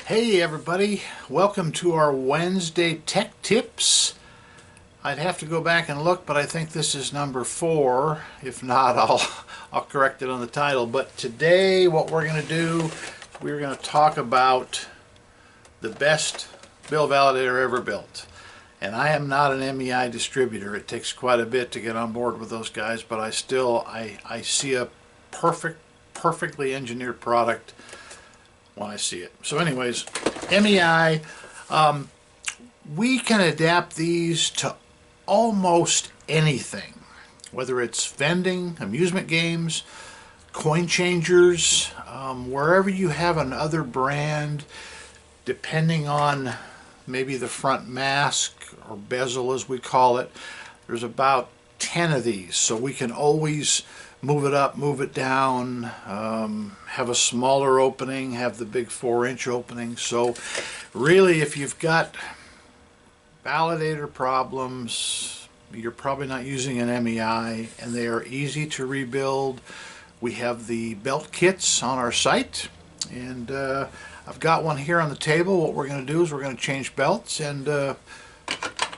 Hey everybody, welcome to our Wednesday Tech Tips. I'd have to go back and look, but I think this is number 4. If not, I'll correct it on the title. But today what we're going to do, we're going to talk about the best bill validator ever built. And I am not an MEI distributor. It takes quite a bit to get on board with those guys, but I see a perfectly engineered product when I see it. So anyways, MEI, we can adapt these to almost anything, whether it's vending, amusement games, coin changers, wherever you have another brand, depending on maybe the front mask or bezel as we call it. There's about 10 of these, so we can always move it up, move it down, have a smaller opening, have the big 4-inch opening. So really, if you've got validator problems, you're probably not using an MEI, and they are easy to rebuild. We have the belt kits on our site, and I've got one here on the table. What we're going to do is we're going to change belts, and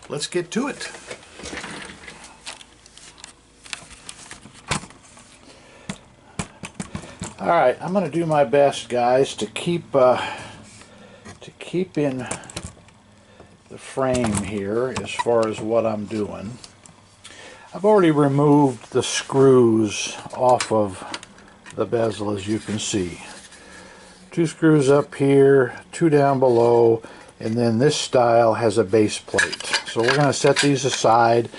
let's get to it. Alright, I'm going to do my best, guys, to keep in the frame here as far as what I'm doing. I've already removed the screws off of the bezel, as you can see. 2 screws up here, 2 down below, and then this style has a base plate. So we're going to set these aside.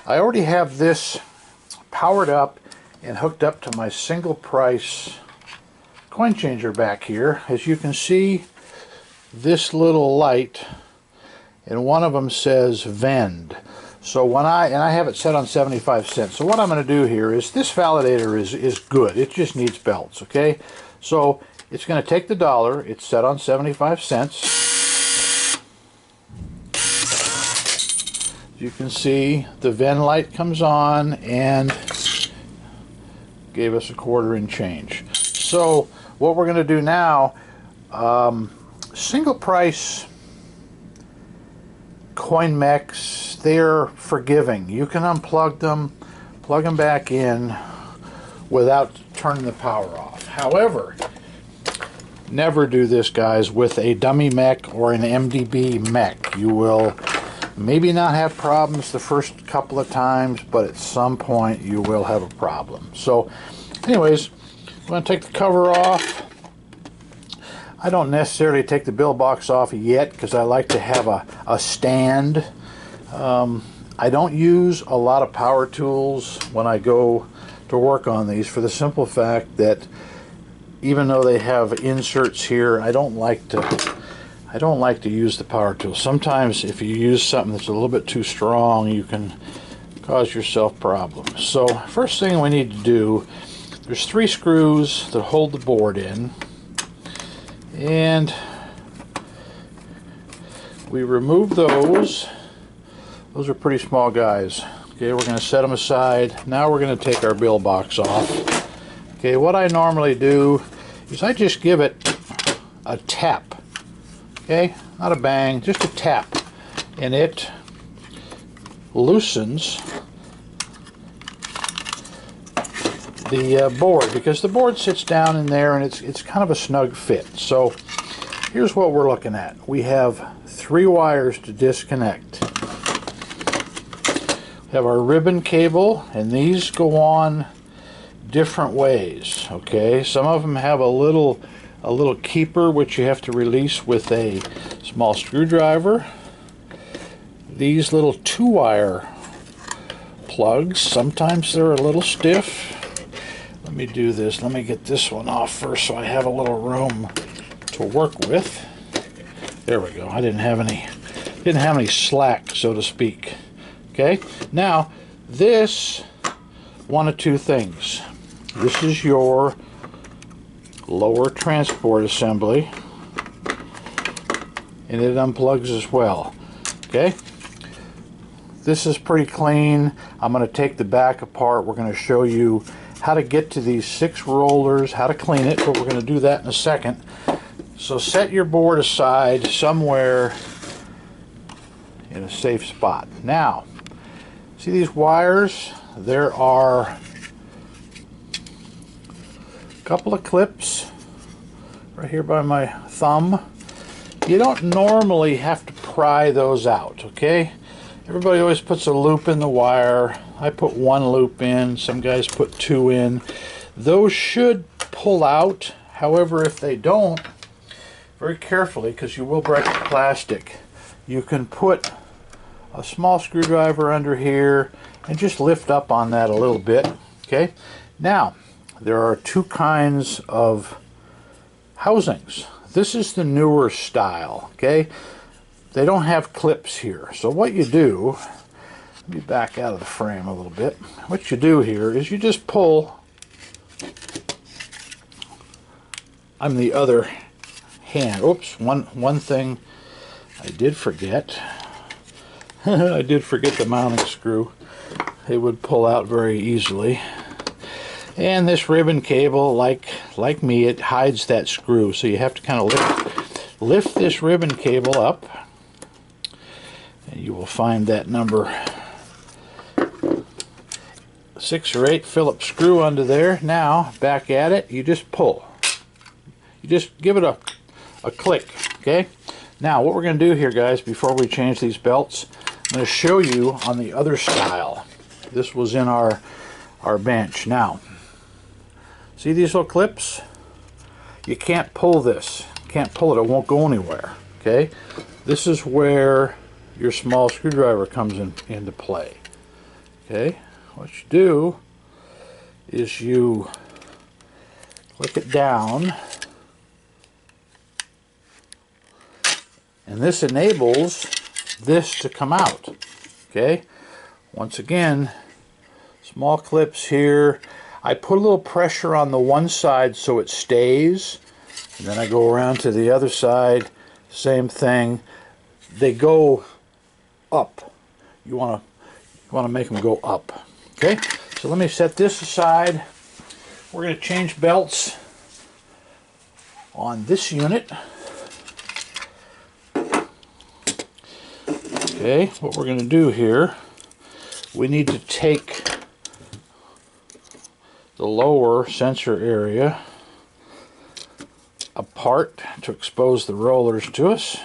I already have this powered up and hooked up to my single price coin changer back here. As you can see, this little light, and one of them says vend. So when I have it set on 75 cents. So what I'm going to do here is, this validator is good. It just needs belts, okay? So it's going to take the dollar. It's set on 75 cents. You can see the vend light comes on and gave us a quarter and change. So what we're going to do now, single price coin mechs, they're forgiving. You can unplug them, plug them back in without turning the power off. However, never do this, guys, with a dummy mech or an MDB mech. You will maybe not have problems the first couple of times, but at some point you will have a problem. So anyways, I'm going to take the cover off. I don't necessarily take the bill box off yet because I like to have a stand. I don't use a lot of power tools when I go to work on these, for the simple fact that even though they have inserts here, I don't like to use the power tool. Sometimes if you use something that's a little bit too strong, you can cause yourself problems. So first thing we need to do, there's 3 screws that hold the board in, and we remove those. Those are pretty small guys. Okay, we're going to set them aside. Now we're going to take our bill box off. Okay, what I normally do is I just give it a tap. Okay, not a bang, just a tap, and it loosens the board, because the board sits down in there and it's kind of a snug fit. So here's what we're looking at. We have 3 wires to disconnect. We have our ribbon cable, and these go on different ways. Okay, some of them have a little keeper which you have to release with a small screwdriver. These little 2-wire plugs, sometimes they're a little stiff. Let me do this. Let me get this one off first so I have a little room to work with. There we go. I didn't have any slack, so to speak. Okay, now this, one of 2 things. This is your lower transport assembly, and it unplugs as well. Okay, this is pretty clean. I'm going to take the back apart. We're going to show you how to get to these 6 rollers, how to clean it, but we're going to do that in a second. So set your board aside somewhere in a safe spot. Now, see these wires? There are a couple of clips right here by my thumb. You don't normally have to pry those out, okay? Everybody always puts a loop in the wire. I put one loop in, some guys put two in. Those should pull out. However, if they don't, very carefully, because you will break the plastic, you can put a small screwdriver under here and just lift up on that a little bit, okay? Now, there are two kinds of housings. This is the newer style, okay? They don't have clips here. So what you do, let me back out of the frame a little bit. What you do here is you just pull. I'm the other hand. Oops, one thing I did forget. I did forget the mounting screw. It would pull out very easily. And this ribbon cable, like me, it hides that screw. So you have to kind of lift this ribbon cable up. And you will find that number 6 or 8 Phillips screw under there. Now, back at it, you just pull. You just give it a click, okay? Now, what we're going to do here, guys, before we change these belts, I'm going to show you on the other style. This was in our bench. Now, see these little clips? You can't pull this. You can't pull it. It won't go anywhere, okay? This is where your small screwdriver comes into play. Okay, what you do is you click it down, and this enables this to come out. Okay, once again, small clips here. I put a little pressure on the one side so it stays, and then I go around to the other side, same thing. They go up. You want to make them go up. Okay, so let me set this aside. We're going to change belts on this unit. Okay, what we're going to do here, we need to take the lower sensor area apart to expose the rollers to us.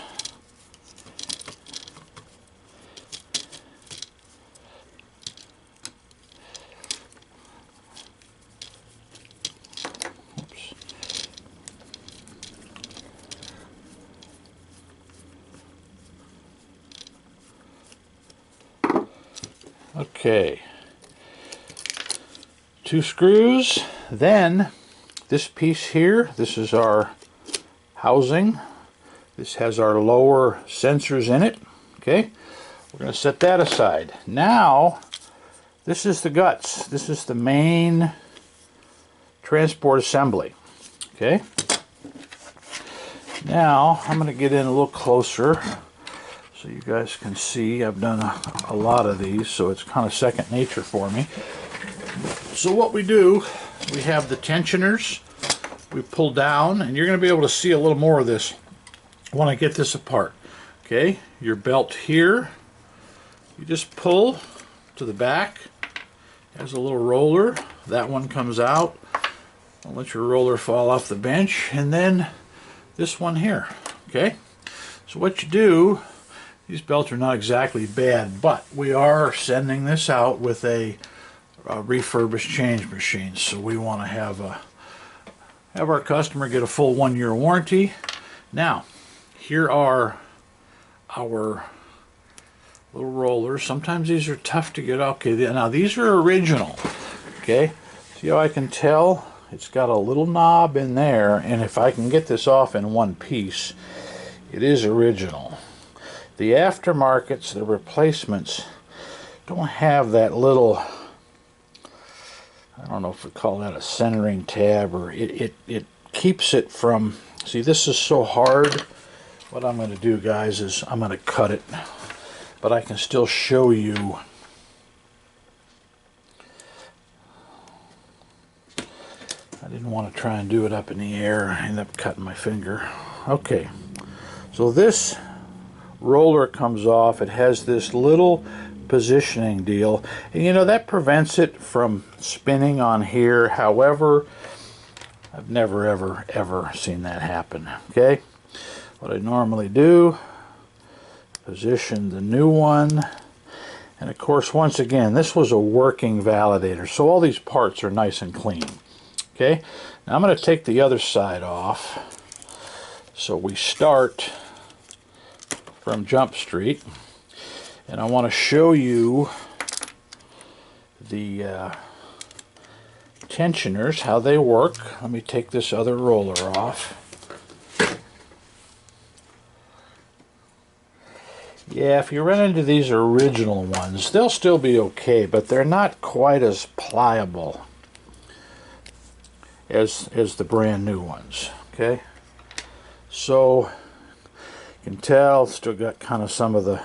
Okay, 2 screws. Then this piece here, this is our housing. This has our lower sensors in it. Okay, we're going to set that aside. Now, this is the guts. This is the main transport assembly. Okay, now I'm going to get in a little closer so you guys can see. I've done a lot of these, so it's kind of second nature for me. So what we do, we have the tensioners. We pull down, and you're going to be able to see a little more of this when I get this apart. Okay, your belt here, you just pull to the back. There's a little roller. That one comes out. Don't let your roller fall off the bench. And then this one here. Okay, so what you do, these belts are not exactly bad, but we are sending this out with a refurbished change machine, so we want to have our customer get a full 1-year warranty. Now, here are our little rollers. Sometimes these are tough to get. Okay, now these are original. Okay, see how I can tell? It's got a little knob in there, and if I can get this off in one piece, it is original. The aftermarkets, the replacements, don't have that little, I don't know if we call that a centering tab, or it keeps it from, see, this is so hard. What I'm going to do, guys, is I'm going to cut it, but I can still show you. I didn't want to try and do it up in the air. I ended up cutting my finger. Okay, so this roller comes off. It has this little positioning deal, and you know that prevents it from spinning on here. However, I've never ever seen that happen. Okay, what I normally do, position the new one, and of course once again this was a working validator, so all these parts are nice and clean. Okay, now I'm going to take the other side off. So we start from Jump Street, and I want to show you the tensioners, how they work. Let me take this other roller off. Yeah, if you run into these original ones, they'll still be okay, but they're not quite as pliable as the brand new ones. Okay, so you can tell it's still got kind of some of the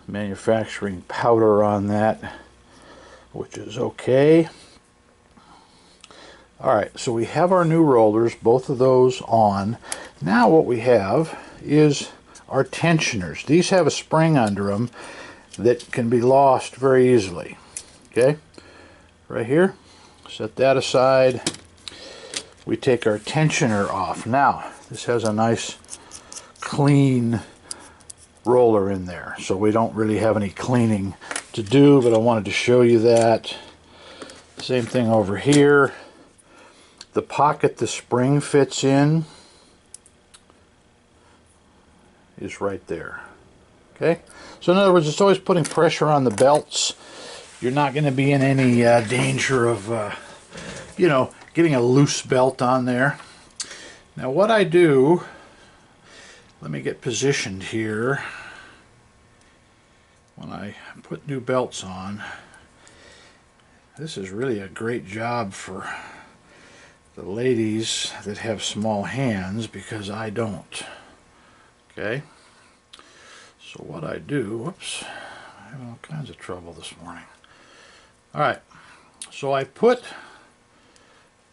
manufacturing powder on that, which is okay. Alright, so we have our new rollers, both of those on. Now what we have is our tensioners. These have a spring under them that can be lost very easily. Okay, right here, set that aside. We take our tensioner off. Now this has a nice clean roller in there, so we don't really have any cleaning to do, but I wanted to show you that. Same thing over here. The pocket the spring fits in is right there. Okay, so in other words, it's always putting pressure on the belts. You're not going to be in any danger of you know, getting a loose belt on there. Now what I do, let me get positioned here. When I put new belts on, this is really a great job for the ladies that have small hands, because I don't. Okay, so what I do, whoops, I'm having all kinds of trouble this morning. Alright, so I put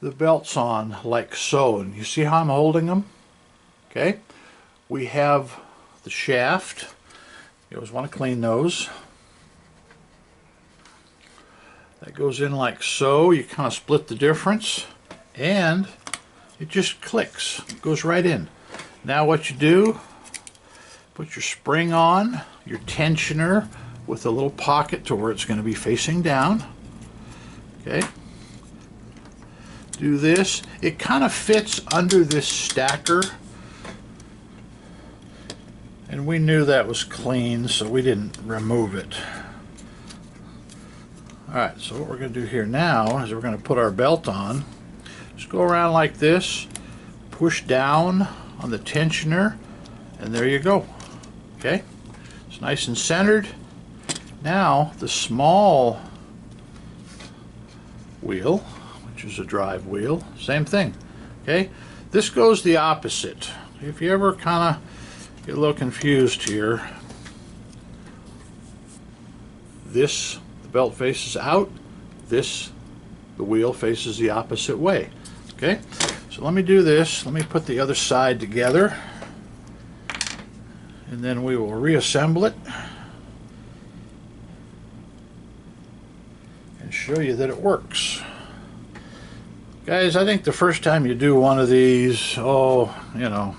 the belts on like so, and you see how I'm holding them? Okay, we have the shaft. You always want to clean those. That goes in like so. You kind of split the difference, and it just clicks. It goes right in. Now what you do, put your spring on, your tensioner with a little pocket to where it's going to be facing down. Okay. Do this. It kind of fits under this stacker, and we knew that was clean, so we didn't remove it. Alright, so what we're going to do here now is we're going to put our belt on. Just go around like this, push down on the tensioner, and there you go. Okay, it's nice and centered. Now the small wheel, which is a drive wheel, same thing. Okay, this goes the opposite. If you ever kind of get a little confused here, this, the belt faces out, this, the wheel faces the opposite way. Okay, so let me do this. Let me put the other side together, and then we will reassemble it and show you that it works. Guys, I think the first time you do one of these, oh, you know,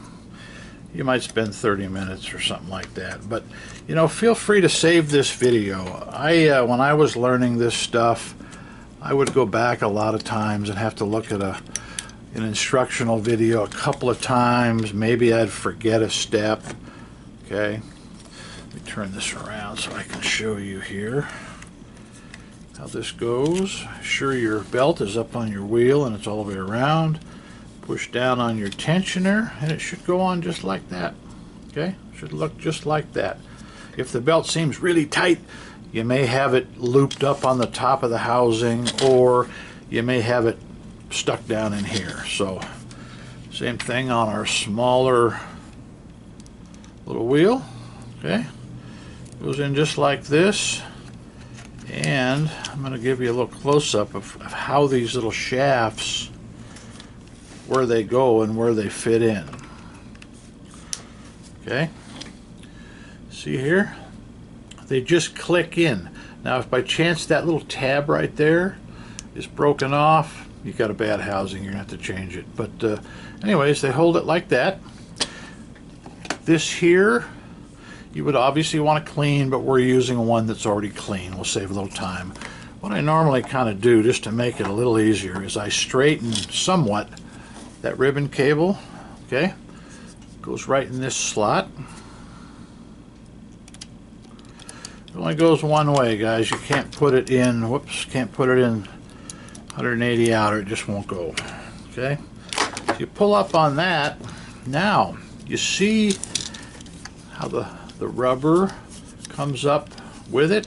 you might spend 30 minutes or something like that, but you know, feel free to save this video. When I was learning this stuff, I would go back a lot of times and have to look at an instructional video a couple of times. Maybe I'd forget a step. Okay, let me turn this around so I can show you here how this goes. Sure, your belt is up on your wheel and it's all the way around. Push down on your tensioner and it should go on just like that. Okay, should look just like that. If the belt seems really tight, you may have it looped up on the top of the housing, or you may have it stuck down in here. So same thing on our smaller little wheel. Okay, goes in just like this, and I'm going to give you a little close-up of how these little shafts, where they go and where they fit in. Okay, see here? They just click in. Now if by chance that little tab right there is broken off, you got a bad housing, you're gonna have to change it. But anyways, they hold it like that. This here, you would obviously want to clean, but we're using one that's already clean. We'll save a little time. What I normally kind of do, just to make it a little easier, is I straighten somewhat that ribbon cable. Okay, goes right in this slot. It only goes one way, guys. You can't put it in, whoops, can't put it in 180 out or it just won't go. Okay, so you pull up on that. Now you see how the rubber comes up with it.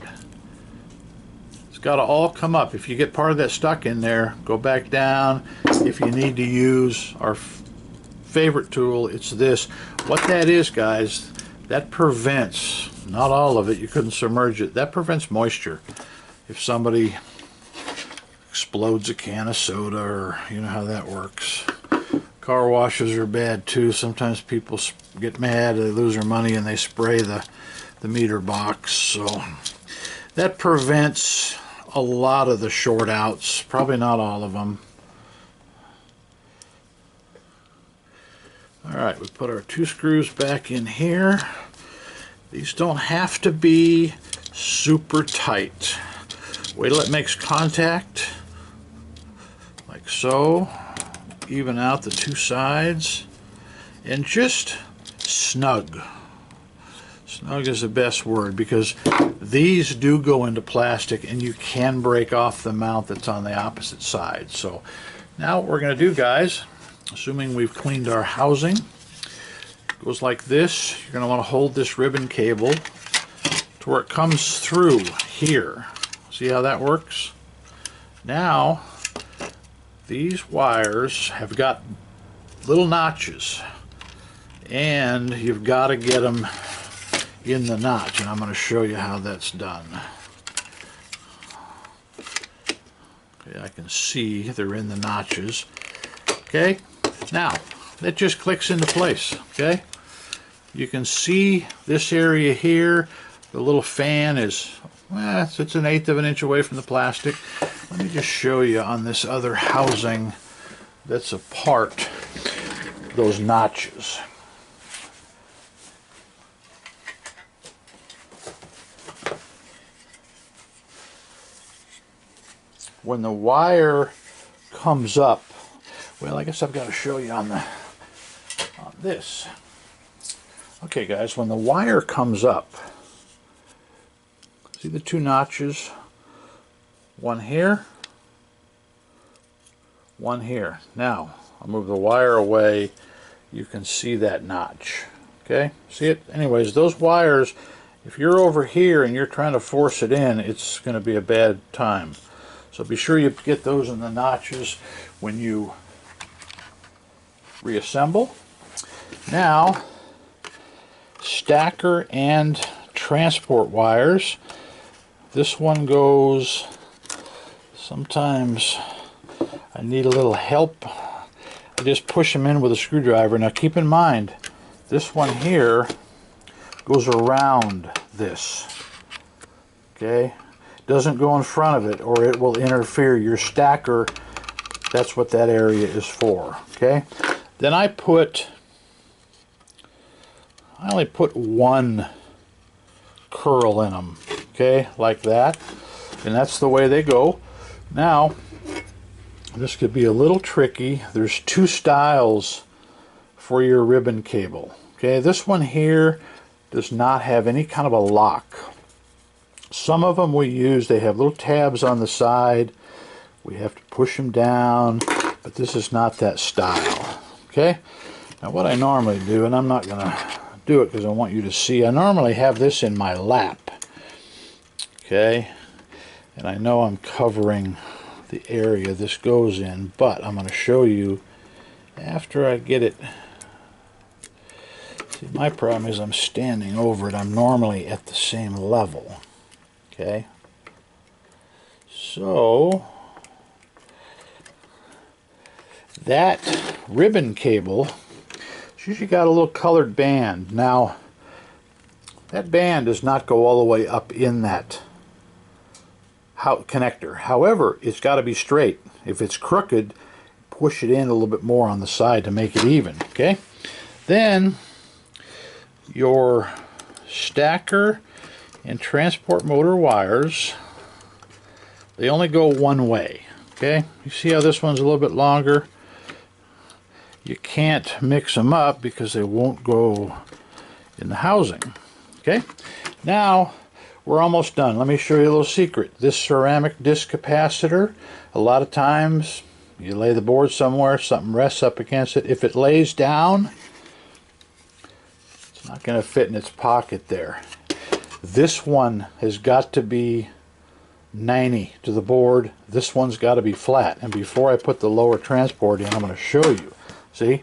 It's got to all come up. If you get part of that stuck in there, go back down. If you need to use our favorite tool, it's this. What that is, guys, that prevents, not all of it, you couldn't submerge it, that prevents moisture. If somebody explodes a can of soda, or you know how that works. Car washes are bad too. Sometimes people get mad, they lose their money, and they spray the meter box. So that prevents a lot of the short outs, probably not all of them. Alright, we put our 2 screws back in here. These don't have to be super tight. Wait till it makes contact, like so. Even out the 2 sides, and just snug. Snug is the best word, because these do go into plastic and you can break off the mount that's on the opposite side. So now what we're going to do, guys, assuming we've cleaned our housing, it goes like this. You're going to want to hold this ribbon cable to where it comes through here. See how that works? Now these wires have got little notches, and you've got to get them in the notch, and I'm going to show you how that's done. Okay, I can see they're in the notches. Okay, now that just clicks into place. Okay, you can see this area here, the little fan is, well, it's 1/8 of an inch away from the plastic. Let me just show you on this other housing that's apart, those notches. When the wire comes up, well, I guess I've got to show you on this. Okay, guys, when the wire comes up, see the 2 notches? One here, one here. Now, I'll move the wire away. You can see that notch. Okay, see it? Anyways, those wires, if you're over here and you're trying to force it in, it's going to be a bad time. So be sure you get those in the notches when you reassemble. Now, stacker and transport wires. This one goes, sometimes I need a little help. I just push them in with a screwdriver. Now keep in mind, this one here goes around this. Okay? Doesn't go in front of it or it will interfere. Your stacker, that's what that area is for. Okay? Then I only put 1 curl in them. Okay? Like that. And that's the way they go. Now, this could be a little tricky. There's 2 styles for your ribbon cable. Okay? This one here does not have any kind of a lock. Some of them we use, they have little tabs on the side. We have to push them down, but this is not that style. Okay? Now what I normally do, and I'm not going to do it because I want you to see, I normally have this in my lap. Okay? And I know I'm covering the area this goes in, but I'm going to show you after I get it. See, my problem is I'm standing over it. I'm normally at the same level. Okay, so that ribbon cable, as it's usually got a little colored band. Now, that band does not go all the way up in that connector. However, it's got to be straight. If it's crooked, push it in a little bit more on the side to make it even. Okay? Then, your stacker and transport motor wires, they only go one way. Okay? You see how this one's a little bit longer? You can't mix them up because they won't go in the housing. Okay? Now, we're almost done. Let me show you a little secret. This ceramic disc capacitor, a lot of times you lay the board somewhere, something rests up against it. If it lays down, it's not going to fit in its pocket there. This one has got to be 90 to the board. This one's got to be flat. And before I put the lower transport in, I'm going to show you. See?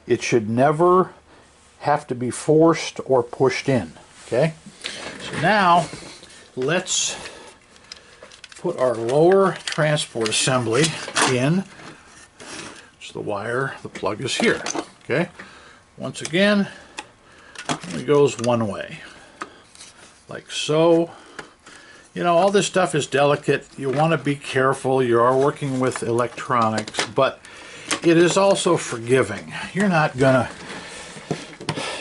It should never have to be forced or pushed in. Okay? So now, let's put our lower transport assembly in. It's the wire, the plug is here. Okay? Once again, it goes one way. Like so. You know, all this stuff is delicate. You want to be careful. You are working with electronics, but it is also forgiving. You're not gonna,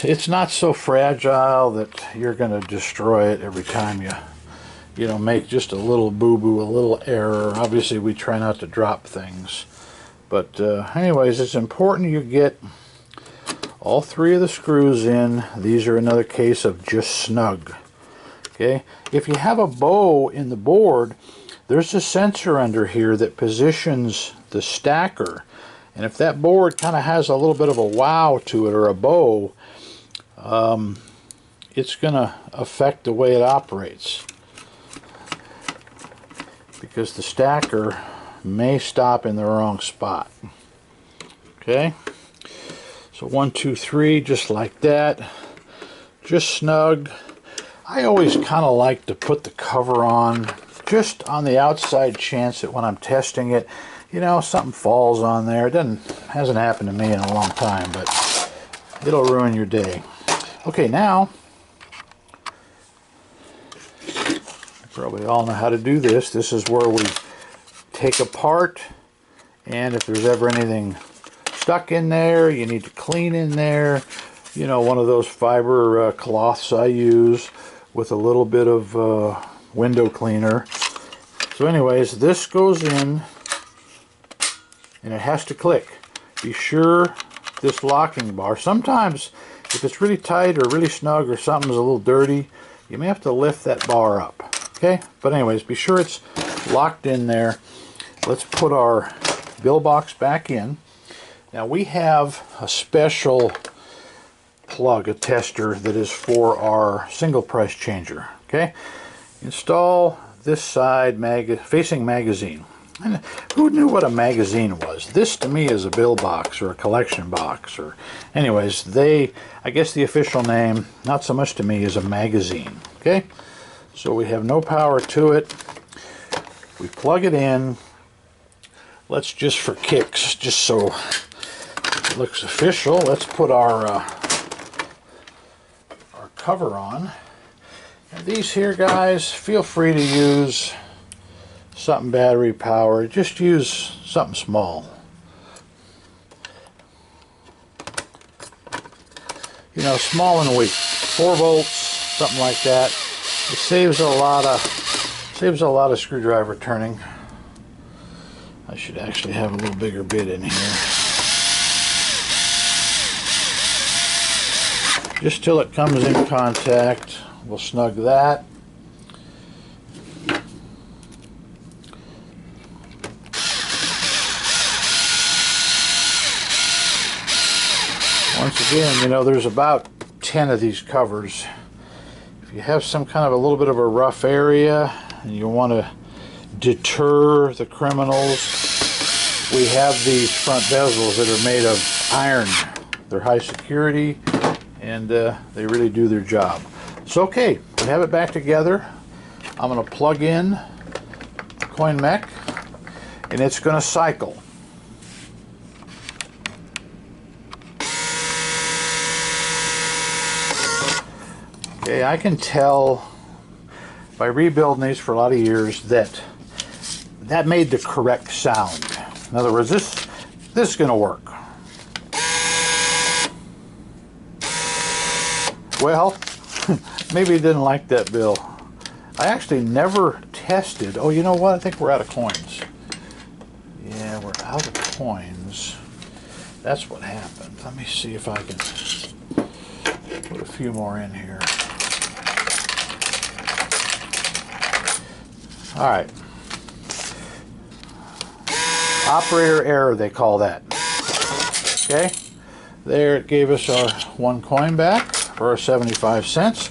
it's not so fragile that you're gonna destroy it every time you know, make just a little boo-boo, a little error. Obviously, we try not to drop things. But anyways, it's important you get all three of the screws in. These are another case of just snug. Okay, if you have a bow in the board, there's a sensor under here that positions the stacker, and if that board kind of has a little bit of a wow to it or a bow, it's going to affect the way it operates, because the stacker may stop in the wrong spot. Okay, so 1, 2, 3, just like that, just snug. I always kind of like to put the cover on just on the outside chance that when I'm testing it, you know, something falls on there. It hasn't happened to me in a long time, but it'll ruin your day. Okay, now, you probably all know how to do this. This is where we take apart, and if there's ever anything stuck in there, you need to clean in there. You know, one of those fiber cloths I use with a little bit of window cleaner. So anyways, this goes in and it has to click. Be sure this locking bar, sometimes if it's really tight or really snug or something's a little dirty, you may have to lift that bar up. Okay, but anyways, be sure it's locked in there. Let's put our bill box back in. Now we have a special plug, a tester that is for our single press changer. Okay, install this side facing magazine. And who knew what a magazine was? This to me is a bill box or a collection box, or anyways, I guess the official name, not so much to me, is a magazine. Okay, so we have no power to it. We plug it in. Let's just, for kicks, just so it looks official, let's put our cover on. And these here, guys, feel free to use something battery powered. Just use something small. You know, small and weak. 4 volts, something like that. It saves a lot of screwdriver turning. I should actually have a little bigger bit in here. Just till it comes in contact, we'll snug that. Once again, you know, there's about 10 of these covers. If you have some kind of a little bit of a rough area and you want to deter the criminals, we have these front bezels that are made of iron. They're high security, and they really do their job. So okay, we have it back together. I'm going to plug in the coin mech, and it's going to cycle. Okay, I can tell by rebuilding these for a lot of years that made the correct sound. In other words, this is going to work. Well, maybe he didn't like that bill. I actually never tested. Oh, you know what? I think we're out of coins. Yeah, we're out of coins. That's what happened. Let me see if I can put a few more in here. All right. Operator error, they call that. Okay. There, it gave us our 1 coin back for our 75 cents.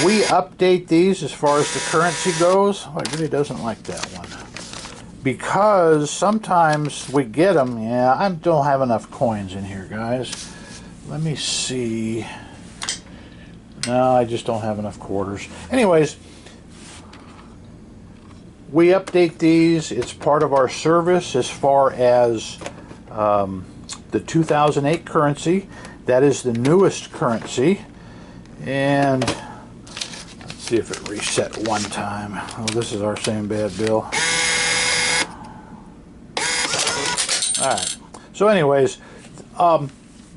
We update these as far as the currency goes. Oh, it really doesn't like that one. Because sometimes we get them. Yeah, I don't have enough coins in here, guys. Let me see. No, I just don't have enough quarters. Anyways, we update these. It's part of our service as far as the 2008 currency. That is the newest currency. And let's see if it reset one time. Oh, this is our same bad bill. Alright, so anyways,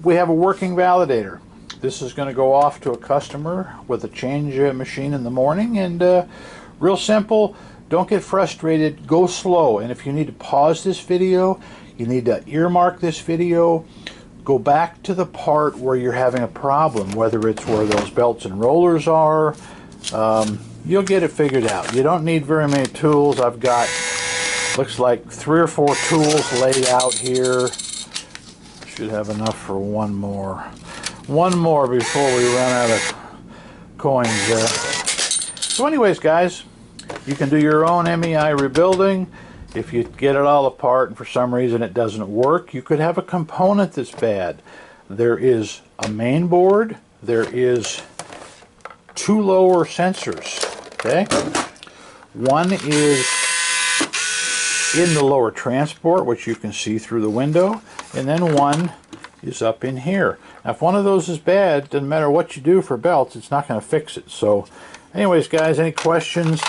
we have a working validator. This is going to go off to a customer with a change machine in the morning, and real simple. Don't get frustrated, go slow, and if you need to pause this video, you need to earmark this video, go back to the part where you're having a problem, whether it's where those belts and rollers are. You'll get it figured out. You don't need very many tools. I've got, looks like 3 or 4 tools laid out here. Should have enough for one more. One more before we run out of coins there. So anyways, guys, you can do your own MEI rebuilding. If you get it all apart and for some reason it doesn't work, you could have a component that's bad. There is a main board. There is 2 lower sensors. Okay? One is in the lower transport, which you can see through the window, and then one is up in here. Now, if one of those is bad, doesn't matter what you do for belts, it's not going to fix it. So, anyways, guys, any questions?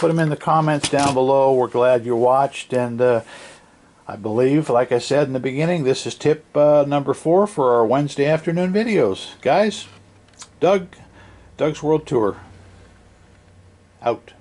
Put them in the comments down below. We're glad you watched, and I believe, like I said in the beginning, this is tip number 4 for our Wednesday afternoon videos. Guys, Doug's World Tour, out.